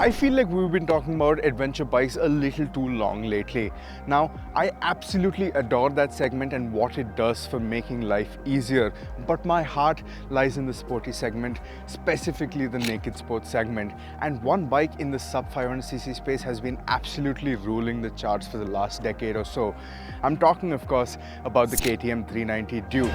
I feel like we've been talking about adventure bikes a little too long lately. Now, I absolutely adore that segment and what it does for making life easier, but my heart lies in the sporty segment, specifically the naked sports segment. And one bike in the sub 500cc space has been absolutely ruling the charts for the last decade or so. I'm talking, of course, about the KTM 390 Duke.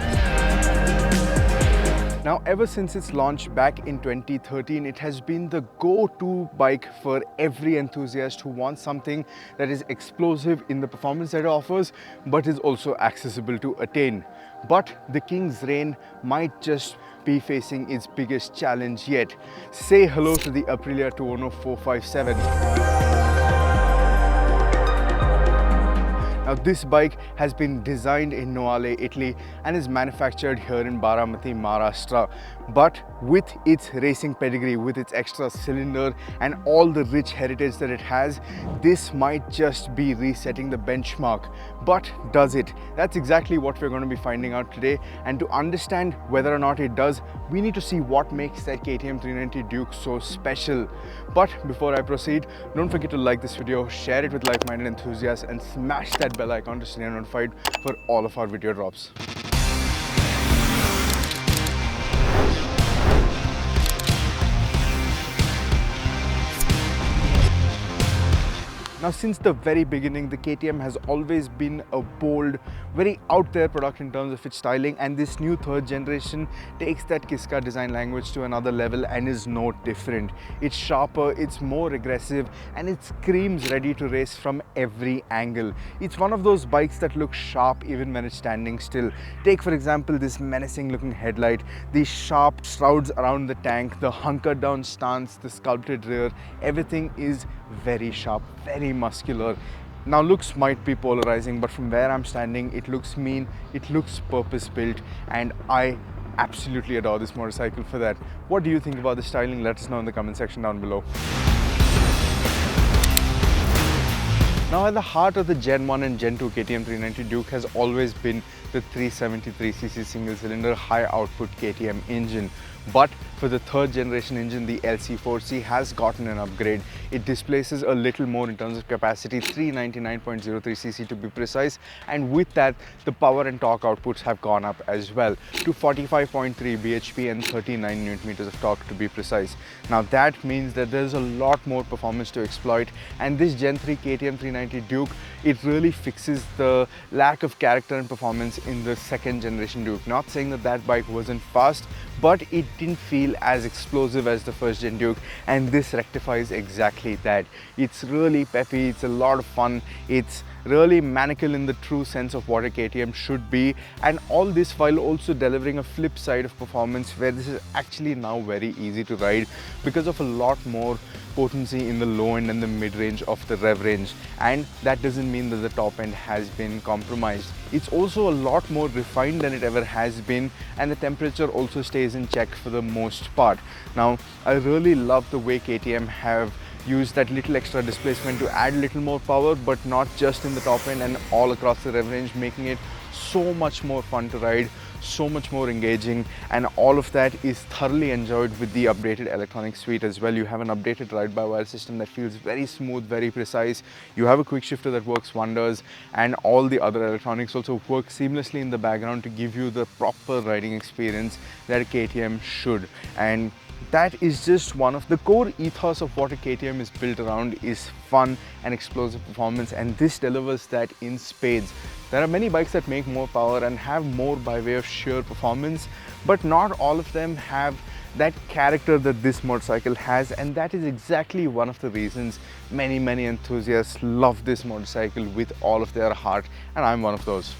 Now, ever since its launch back in 2013, it has been the go-to bike for every enthusiast who wants something that is explosive in the performance that it offers, but is also accessible to attain. But the King's Reign might just be facing its biggest challenge yet. Say hello to the Aprilia Tuono 457. Now, this bike has been designed in Noale, Italy and is manufactured here in Baramati, Maharashtra. But with its racing pedigree, with its extra cylinder and all the rich heritage that it has, this might just be resetting the benchmark. But does it? That's exactly what we're going to be finding out today. And to understand whether or not it does, we need to see what makes that KTM 390 Duke so special. But before I proceed, don't forget to like this video, share it with like-minded enthusiasts and smash that bell icon to stay notified for all of our video drops. Now, since the very beginning, the KTM has always been a bold, very out there product in terms of its styling, and this new third generation takes that Kiska design language to another level and is no different. It's sharper, it's more aggressive, and it screams ready to race from every angle. It's one of those bikes that looks sharp even when it's standing still. Take, for example, this menacing looking headlight, these sharp shrouds around the tank, the hunkered down stance, the sculpted rear, everything is very sharp, very muscular. Now, looks might be polarizing, but from where I'm standing, it looks mean, it looks purpose built, and I absolutely adore this motorcycle for that. What do you think about the styling? Let us know in the comment section down below. Now, at the heart of the Gen 1 and Gen 2 KTM 390 Duke has always been the 373cc single-cylinder high-output KTM engine. But for the third generation engine, the LC4C has gotten an upgrade. It displaces a little more in terms of capacity, 399.03cc to be precise, and with that, the power and torque outputs have gone up as well to 45.3 bhp and 39 Nm of torque to be precise. Now, that means that there's a lot more performance to exploit, and this Gen 3 KTM 390 Duke, it really fixes the lack of character and performance in the second generation Duke. Not saying that that bike wasn't fast, but it didn't feel as explosive as the first gen Duke, and this rectifies exactly that. It's really peppy, it's a lot of fun, it's really maniacal in the true sense of what a KTM should be, and all this while also delivering a flip side of performance where this is actually now very easy to ride because of a lot more potency in the low end and the mid range of the rev range. And that doesn't mean that the top end has been compromised. It's also a lot more refined than it ever has been, and the temperature also stays in check for the most part. Now, I really love the way KTM have used that little extra displacement to add a little more power, but not just in the top end and all across the rev range, making it so much more fun to ride, so much more engaging, and all of that is thoroughly enjoyed with the updated electronic suite as well. You have an updated ride-by-wire system that feels very smooth, very precise. You have a quick shifter that works wonders, and all the other electronics also work seamlessly in the background to give you the proper riding experience that a KTM should. And that is just one of the core ethos of what a KTM is built around, is fun and explosive performance, and this delivers that in spades. There are many bikes that make more power and have more by way of sheer performance, but not all of them have that character that this motorcycle has, and that is exactly one of the reasons many enthusiasts love this motorcycle with all of their heart, and I'm one of those.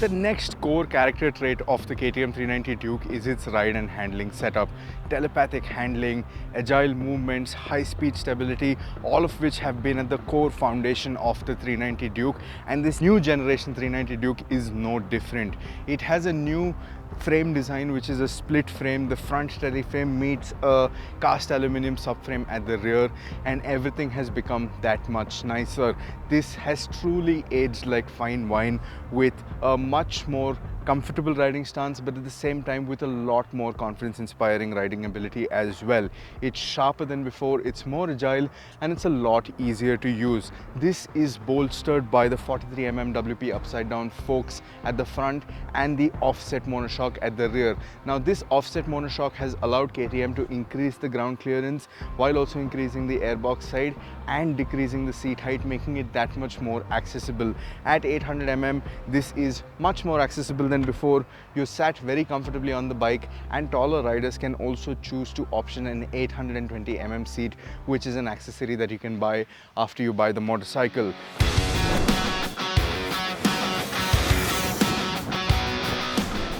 The next core character trait of the KTM 390 Duke is its ride and handling setup. Telepathic handling, agile movements, high-speed stability, all of which have been at the core foundation of the 390 Duke, and this new generation 390 Duke is no different. It has a new frame design, which is a split frame. The front steady frame meets a cast aluminum subframe at the rear, and everything has become that much nicer. This has truly aged like fine wine with a much more comfortable riding stance, but at the same time with a lot more confidence inspiring riding ability as well. It's sharper than before, it's more agile, and it's a lot easier to use. This is bolstered by the 43mm WP upside down forks at the front and the offset monoshock at the rear. Now this offset monoshock has allowed KTM to increase the ground clearance while also increasing the airbox side and decreasing the seat height, making it that much more accessible. At 800mm, this is much more accessible than before. You sat very comfortably on the bike, and taller riders can also choose to option an 820mm seat, which is an accessory that you can buy after you buy the motorcycle.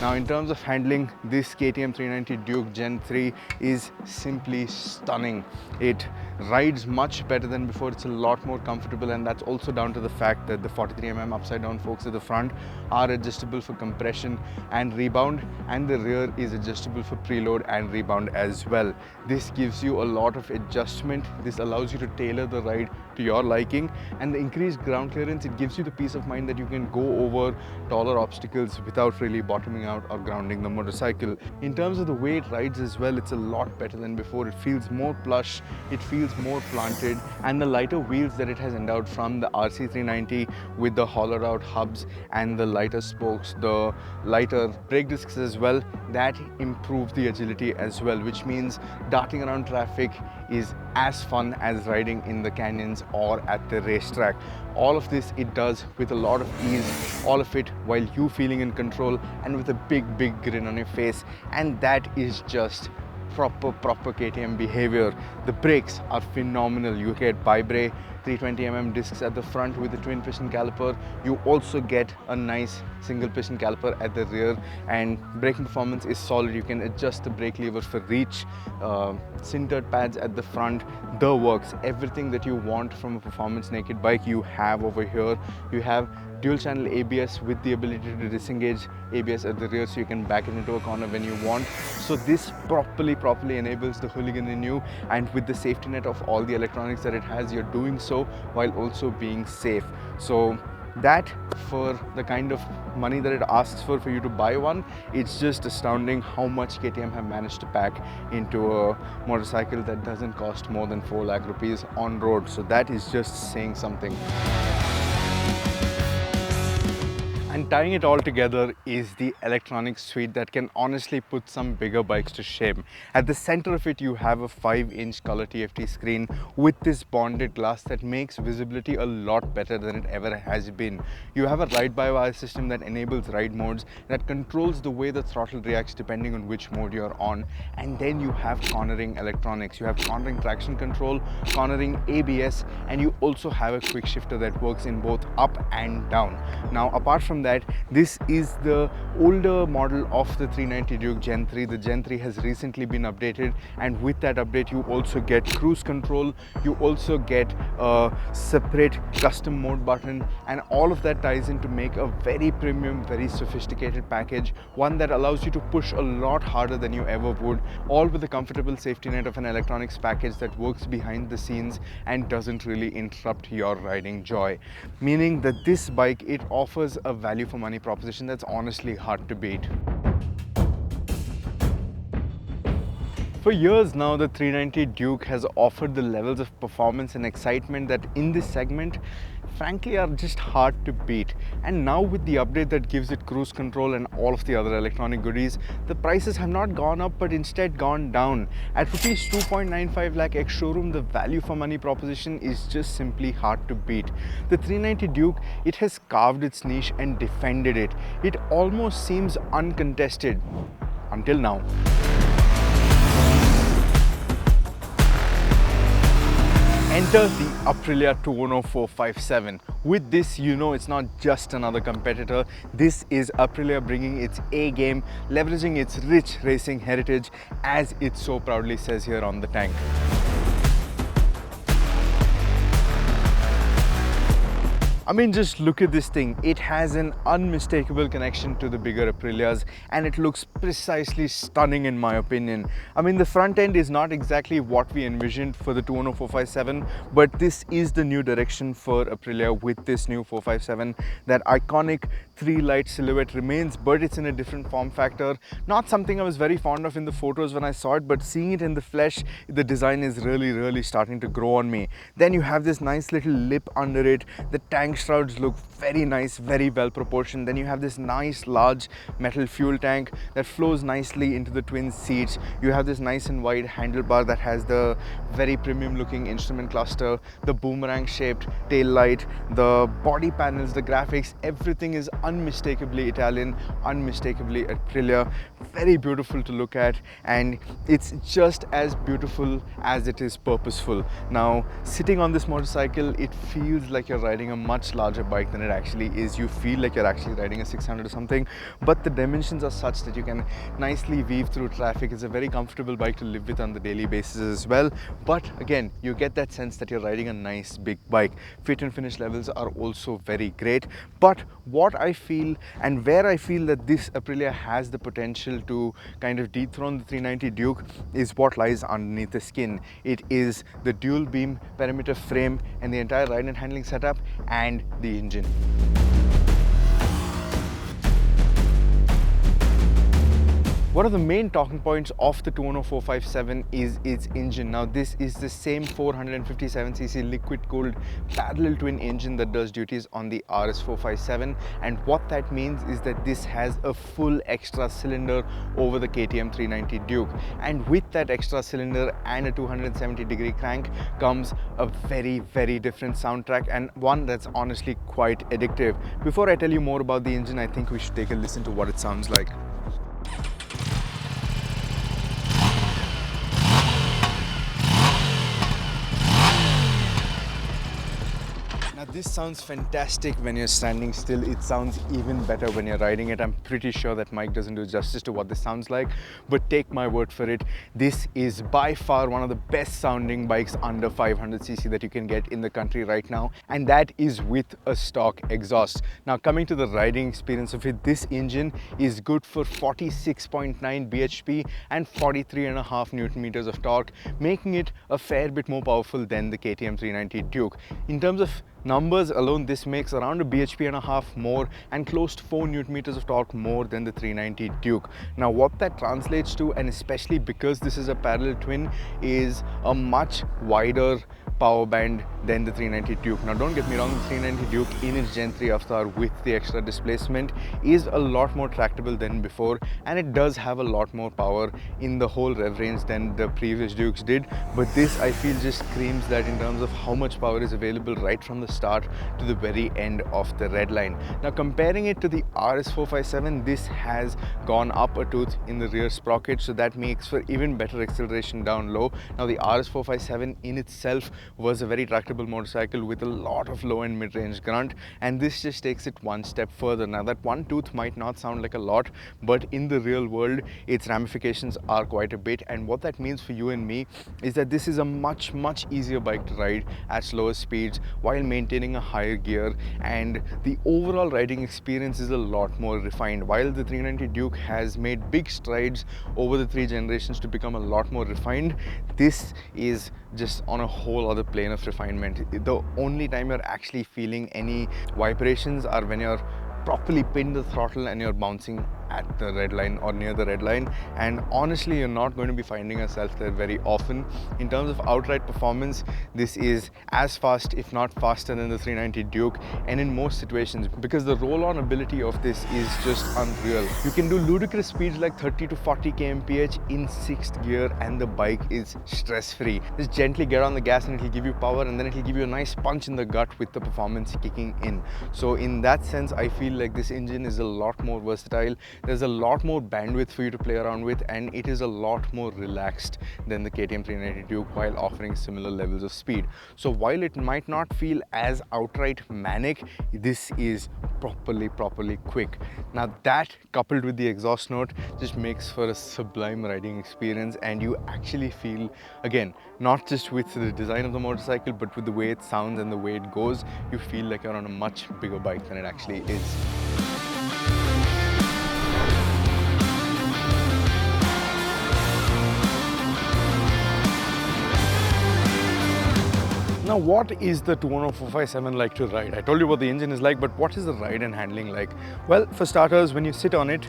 Now in terms of handling, this KTM 390 Duke Gen 3 is simply stunning. It rides much better than before, it's a lot more comfortable, and that's also down to the fact that the 43mm upside down forks at the front are adjustable for compression and rebound, and the rear is adjustable for preload and rebound as well. This gives you a lot of adjustment. This allows you to tailor the ride to your liking, and the increased ground clearance, it gives you the peace of mind that you can go over taller obstacles without really bottoming out or grounding the motorcycle. In terms of the way it rides as well, it's a lot better than before. It feels more plush, it feels more planted, and the lighter wheels that it has endowed from the RC390 with the hollowed out hubs and the lighter spokes, the lighter brake discs as well, that improves the agility as well, which means darting around traffic is as fun as riding in the canyons or at the racetrack. All of this it does with a lot of ease, all of it while you feeling in control and with a big grin on your face, and that is just proper KTM behavior. The brakes are phenomenal. You get Bibre 320mm discs at the front with a twin piston caliper. You also get a nice single piston caliper at the rear, and braking performance is solid. You can adjust the brake lever for reach, sintered pads at the front, the works. Everything that you want from a performance naked bike you have over here. You have dual channel ABS with the ability to disengage ABS at the rear, so you can back it into a corner when you want. So this properly enables the hooligan in you, and with the safety net of all the electronics that it has, you're doing so while also being safe. So that, for the kind of money that it asks for you to buy one, it's just astounding how much KTM have managed to pack into a motorcycle that doesn't cost more than 4 lakh rupees on road. So that is just saying something. And tying it all together is the electronic suite that can honestly put some bigger bikes to shame. At the center of it, you have a 5-inch color TFT screen with this bonded glass that makes visibility a lot better than it ever has been. You have a ride-by-wire system that enables ride modes, that controls the way the throttle reacts depending on which mode you're on. And then you have cornering electronics. You have cornering traction control, cornering ABS, and you also have a quick shifter that works in both up and down. Now, apart from that, this is the older model of the 390 Duke Gen 3. The Gen 3 has recently been updated, and with that update you also get cruise control, you also get a separate custom mode button, and all of that ties in to make a very premium, very sophisticated package, one that allows you to push a lot harder than you ever would, all with the comfortable safety net of an electronics package that works behind the scenes and doesn't really interrupt your riding joy. Meaning that this bike, it offers a value for money proposition that's honestly hard to beat. For years now, the 390 Duke has offered the levels of performance and excitement that in this segment frankly are just hard to beat. And now with the update that gives it cruise control and all of the other electronic goodies, the prices have not gone up but instead gone down. At rupees 2.95 lakh ex-showroom, the value for money proposition is just simply hard to beat. The 390 Duke, it has carved its niche and defended it. It almost seems uncontested until now. Enter the Aprilia Tuono 457. With this, you know it's not just another competitor. This is Aprilia bringing its A game, leveraging its rich racing heritage, as it so proudly says here on the tank. I mean, just look at this thing. It has an unmistakable connection to the bigger Aprilias, and it looks precisely stunning in my opinion. I mean, the front end is not exactly what we envisioned for the Tuono 457, but this is the new direction for Aprilia with this new 457. That iconic three light silhouette remains, but it's in a different form factor. Not something I was very fond of in the photos when I saw it, but seeing it in the flesh, the design is really starting to grow on me. Then you have this nice little lip under it. The tank shrouds look very nice, very well proportioned. Then you have this nice large metal fuel tank that flows nicely into the twin seats. You have this nice and wide handlebar that has the very premium looking instrument cluster, the boomerang shaped tail light, the body panels, the graphics, everything is unmistakably Italian, unmistakably Aprilia. Very beautiful to look at, and it's just as beautiful as it is purposeful. Now, sitting on this motorcycle, it feels like you're riding a much larger bike than it actually is. You feel like you're actually riding a 600 or something, but the dimensions are such that you can nicely weave through traffic. It's a very comfortable bike to live with on the daily basis as well. But again, you get that sense that you're riding a nice big bike. Fit and finish levels are also very great. But what I feel and where I feel that this Aprilia has the potential to kind of dethrone the 390 Duke is what lies underneath the skin. It is the dual beam perimeter frame and the entire ride and handling setup and the engine. One of the main talking points of the Tuono 457 is its engine. Now, this is the same 457cc liquid-cooled parallel twin engine that does duties on the RS 457, and what that means is that this has a full extra cylinder over the KTM 390 Duke, and with that extra cylinder and a 270-degree crank comes a very different soundtrack, and one that's honestly quite addictive. Before I tell you more about the engine, I think we should take a listen to what it sounds like. This sounds fantastic when you're standing still. It sounds even better when you're riding it. I'm pretty sure that mic doesn't do justice to what this sounds like, but take my word for it, this is by far one of the best sounding bikes under 500cc that you can get in the country right now, and that is with a stock exhaust. Now, coming to the riding experience of it, this engine is good for 46.9 bhp and 43.5 Newton meters of torque, making it a fair bit more powerful than the KTM 390 Duke. In terms of numbers alone, this makes around a bhp and a half more and close to 4 Newton meters of torque more than the 390 Duke. Now, what that translates to, and especially because this is a parallel twin, is a much wider power band than the 390 Duke. Now, don't get me wrong, the 390 Duke in its Gen 3 avatar with the extra displacement is a lot more tractable than before, and it does have a lot more power in the whole rev range than the previous Dukes did. But this, I feel, just screams that in terms of how much power is available right from the start to the very end of the red line. Now, comparing it to the RS 457, this has gone up a tooth in the rear sprocket, so that makes for even better acceleration down low. Now, the RS 457 in itself was a very tractable motorcycle with a lot of low and mid-range grunt, and this just takes it one step further. Now, that one tooth might not sound like a lot, but in the real world its ramifications are quite a bit, and what that means for you and me is that this is a much easier bike to ride at slower speeds while maintaining a higher gear, and the overall riding experience is a lot more refined. While the 390 Duke has made big strides over the 3 generations to become a lot more refined, this is just on a whole other plane of refinement. The only time you're actually feeling any vibrations are when you're properly pinned the throttle and you're bouncing at the red line or near the red line, and honestly you're not going to be finding yourself there very often. In terms of outright performance, this is as fast, if not faster, than the 390 Duke, and in most situations, because the roll-on ability of this is just unreal. You can do ludicrous speeds like 30 to 40 kmph in 6th gear and the bike is stress-free. Just gently get on the gas and it'll give you power, and then it'll give you a nice punch in the gut with the performance kicking in. So in that sense, I feel like this engine is a lot more versatile There's a lot more bandwidth for you to play around with, and it is a lot more relaxed than the KTM 390 Duke while offering similar levels of speed. So while it might not feel as outright manic, this is properly quick. Now that, coupled with the exhaust note, just makes for a sublime riding experience, and you actually feel, again, not just with the design of the motorcycle, but with the way it sounds and the way it goes, you feel like you're on a much bigger bike than it actually is. Now, what is the Tuono 457 like to ride? I told you what the engine is like, but what is the ride and handling like? Well, for starters, when you sit on it,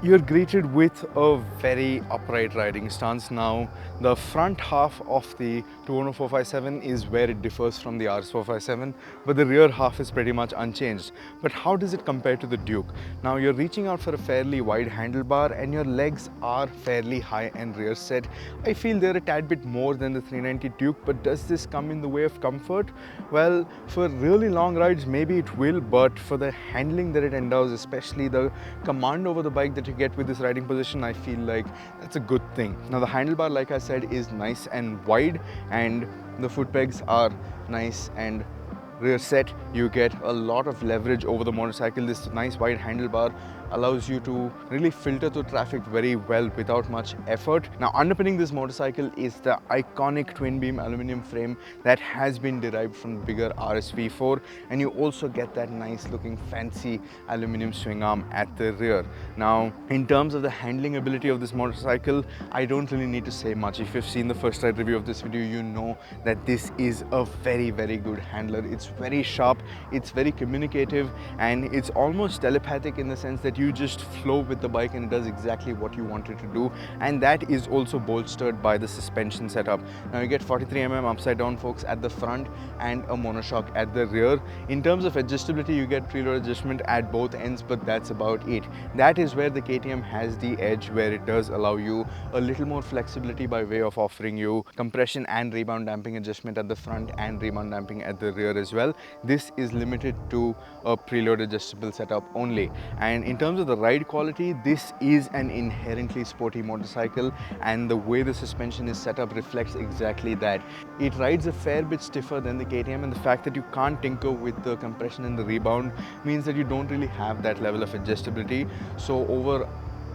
you're greeted with a very upright riding stance. Now, the front half of the Tuono 457 is where it differs from the RS 457, but the rear half is pretty much unchanged. But how does it compare to the Duke? Now, you're reaching out for a fairly wide handlebar, and your legs are fairly high and rear set. I feel they're a tad bit more than the 390 Duke, but does this come in the way of comfort? Well, for really long rides, maybe it will, but for the handling that it endows, especially the command over the bike that you get with this riding position, I feel like that's a good thing. Now, the handlebar, like I said, is nice and wide, and the foot pegs are nice and rear set. You get a lot of leverage over the motorcycle. This nice wide handlebar allows you to really filter through traffic very well without much effort. Now, underpinning this motorcycle is the iconic twin beam aluminum frame that has been derived from the bigger RSV4, and you also get that nice looking fancy aluminum swing arm at the rear. Now, in terms of the handling ability of this motorcycle, I don't really need to say much. If you've seen the first ride review of this video, you know that this is a very good handler. It's very sharp, it's very communicative, and it's almost telepathic in the sense that you just flow with the bike and it does exactly what you want it to do. And that is also bolstered by the suspension setup. Now, you get 43mm upside down forks at the front and a monoshock at the rear. In terms of adjustability, you get preload adjustment at both ends, but that's about it. That is where the KTM has the edge, where it does allow you a little more flexibility by way of offering you compression and rebound damping adjustment at the front and rebound damping at the rear as well. This is limited to a preload adjustable setup only. And in terms of the ride quality, this is an inherently sporty motorcycle, and the way the suspension is set up reflects exactly that. It rides a fair bit stiffer than the KTM, and the fact that you can't tinker with the compression and the rebound means that you don't really have that level of adjustability. So over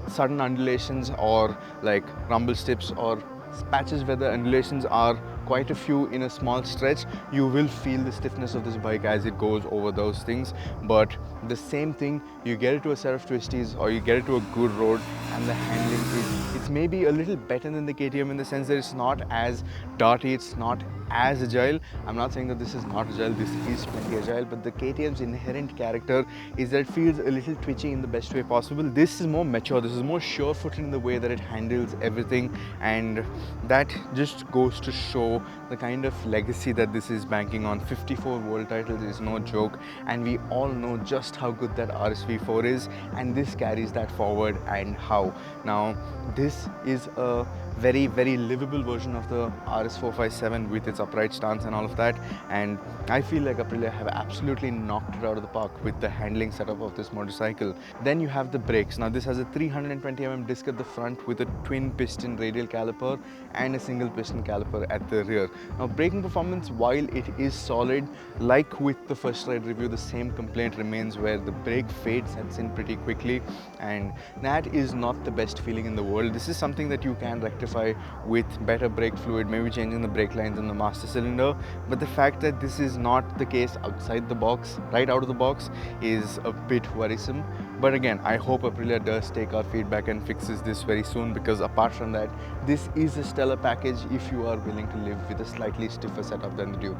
sudden undulations or like rumble strips or patches where the undulations are quite a few in a small stretch, you will feel the stiffness of this bike as it goes over those things. But the same thing, you get it to a set of twisties or you get it to a good road, and the handling is, it's maybe a little better than the KTM in the sense that it's not as darty, it's not as agile. I'm not saying that this is not agile, this is plenty agile, but the KTM's inherent character is that it feels a little twitchy in the best way possible. This is more mature, this is more sure-footed in the way that it handles everything, and that just goes to show the kind of legacy that this is banking on. 54 world titles is no joke, and we all know just how good that RSV4 is, and this carries that forward. And how. Now, this is a very livable version of the RS457 with its upright stance and all of that, and I feel like Aprilia have absolutely knocked it out of the park with the handling setup of this motorcycle. Then you have the brakes. Now, this has a 320mm disc at the front with a twin piston radial caliper and a single piston caliper at the rear. Now, braking performance, while it is solid, like with the first ride review, the same complaint remains where the brake fade sets in pretty quickly, and that is not the best feeling in the world. This is something that you can rectify with better brake fluid, maybe changing the brake lines in the master cylinder, but the fact that this is not the case outside the box, right out of the box, is a bit worrisome. But again, I hope Aprilia does take our feedback and fixes this very soon, because apart from that, this is a stellar package if you are willing to live with a slightly stiffer setup than the Duke.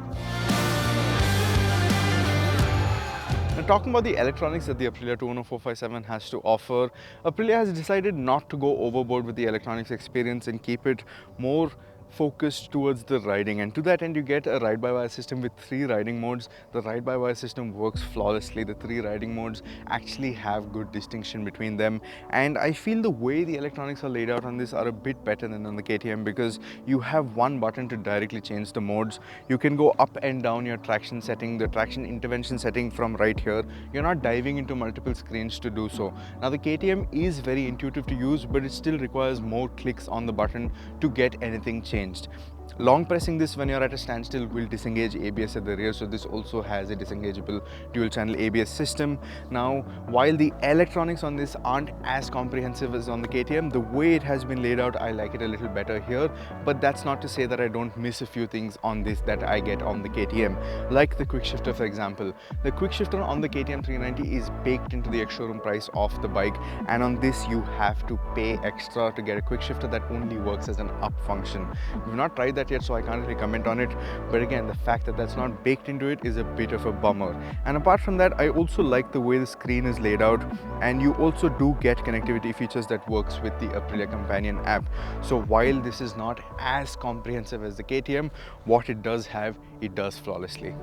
Now, talking about the electronics that the Aprilia Tuono 457 has to offer, Aprilia has decided not to go overboard with the electronics experience and keep it more focused towards the riding, and to that end you get a ride-by-wire system with 3 riding modes. The ride-by-wire system works flawlessly. The 3 riding modes actually have good distinction between them, and I feel the way the electronics are laid out on this are a bit better than on the KTM, because you have one button to directly change the modes. You can go up and down your traction setting, the traction intervention setting from right here. You're not diving into multiple screens to do so. Now the KTM is very intuitive to use, but it still requires more clicks on the button to get anything changed. Long pressing this when you're at a standstill will disengage ABS at the rear, so this also has a disengageable dual channel ABS system. Now, while the electronics on this aren't as comprehensive as on the KTM, the way it has been laid out, I like it a little better here, but that's not to say that I don't miss a few things on this that I get on the KTM, like the quick shifter, for example. The quick shifter on the KTM 390 is baked into the ex-showroom price of the bike, and on this you have to pay extra to get a quick shifter that only works as an up function. We've not tried that yet, so I can't really comment on it, but again, the fact that that's not baked into it is a bit of a bummer. And apart from that, I also like the way the screen is laid out, and you also do get connectivity features that works with the Aprilia Companion app. So while this is not as comprehensive as the KTM, what it does have, it does flawlessly.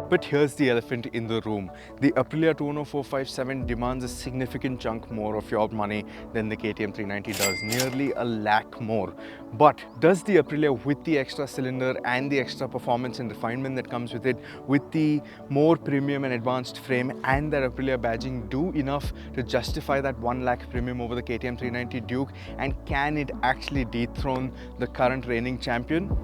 But here's the elephant in the room. The Aprilia Tuono 457 demands a significant chunk more of your money than the KTM 390 does, nearly a lakh more. But does the Aprilia, with the extra cylinder and the extra performance and refinement that comes with it, with the more premium and advanced frame and that Aprilia badging, do enough to justify that 1 lakh premium over the KTM 390 Duke? And can it actually dethrone the current reigning champion?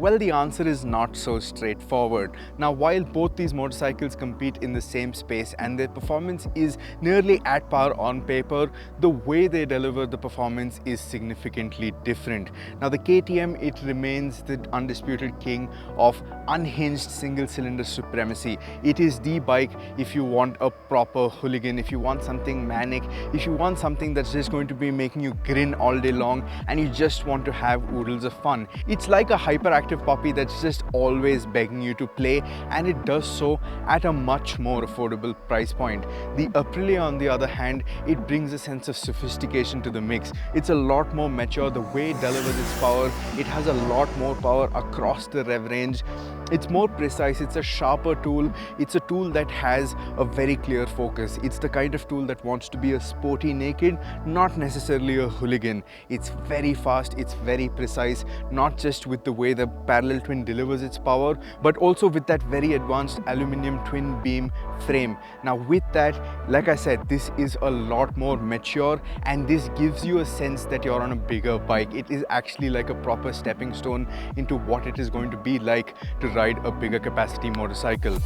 Well, the answer is not so straightforward. Now, while both these motorcycles compete in the same space and their performance is nearly at par on paper, the way they deliver the performance is significantly different. Now, the KTM, it remains the undisputed king of unhinged single-cylinder supremacy. It is the bike if you want a proper hooligan, if you want something manic, if you want something that's just going to be making you grin all day long and you just want to have oodles of fun. It's like a hyperactive puppy that's just always begging you to play, and it does so at a much more affordable price point. The Aprilia, on the other hand, it brings a sense of sophistication to the mix. It's a lot more mature the way it delivers its power. It has a lot more power across the rev range. It's more precise, it's a sharper tool, it's a tool that has a very clear focus. It's the kind of tool that wants to be a sporty naked, not necessarily a hooligan. It's very fast, it's very precise, not just with the way the parallel twin delivers its power, but also with that very advanced aluminum twin beam frame. Now with that, like I said, this is a lot more mature, and this gives you a sense that you're on a bigger bike. It is actually like a proper stepping stone into what it is going to be like to ride a bigger capacity motorcycle.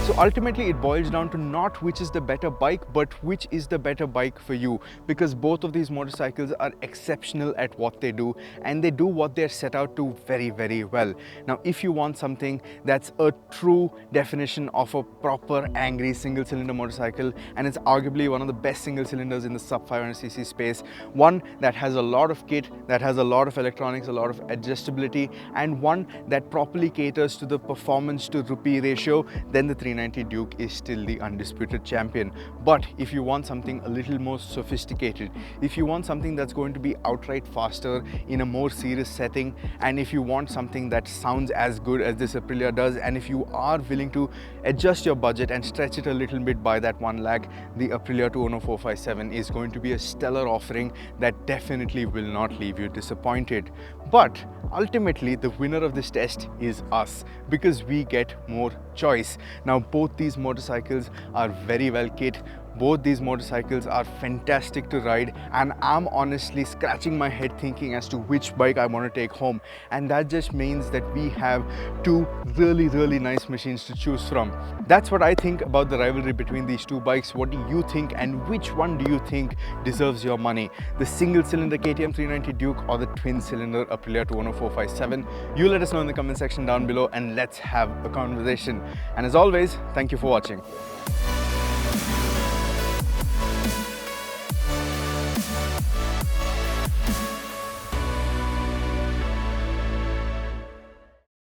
So ultimately it boils down to not which is the better bike, but which is the better bike for you, because both of these motorcycles are exceptional at what they do, and they do what they're set out to very, very well. Now, if you want something that's a true definition of a proper angry single-cylinder motorcycle, and it's arguably one of the best single cylinders in the sub 500cc space, one that has a lot of kit, that has a lot of electronics, a lot of adjustability, and one that properly caters to the performance to rupee ratio, then the 390 Duke is still the undisputed champion. But if you want something a little more sophisticated, if you want something that's going to be outright faster in a more serious setting, and if you want something that sounds as good as this Aprilia does, and if you are willing to adjust your budget and stretch it a little bit by that 1 lakh, the Aprilia Tuono 457 is going to be a stellar offering that definitely will not leave you disappointed. But ultimately, the winner of this test is us, because we get more choice. Now, both these motorcycles are very well kit. Both these motorcycles are fantastic to ride, and I'm honestly scratching my head thinking as to which bike I want to take home. And that just means that we have two really, really nice machines to choose from. That's what I think about the rivalry between these two bikes. What do you think, and which one do you think deserves your money? The single-cylinder KTM 390 Duke or the twin-cylinder Aprilia Tuono 457? You let us know in the comment section down below, and let's have a conversation. And as always, thank you for watching.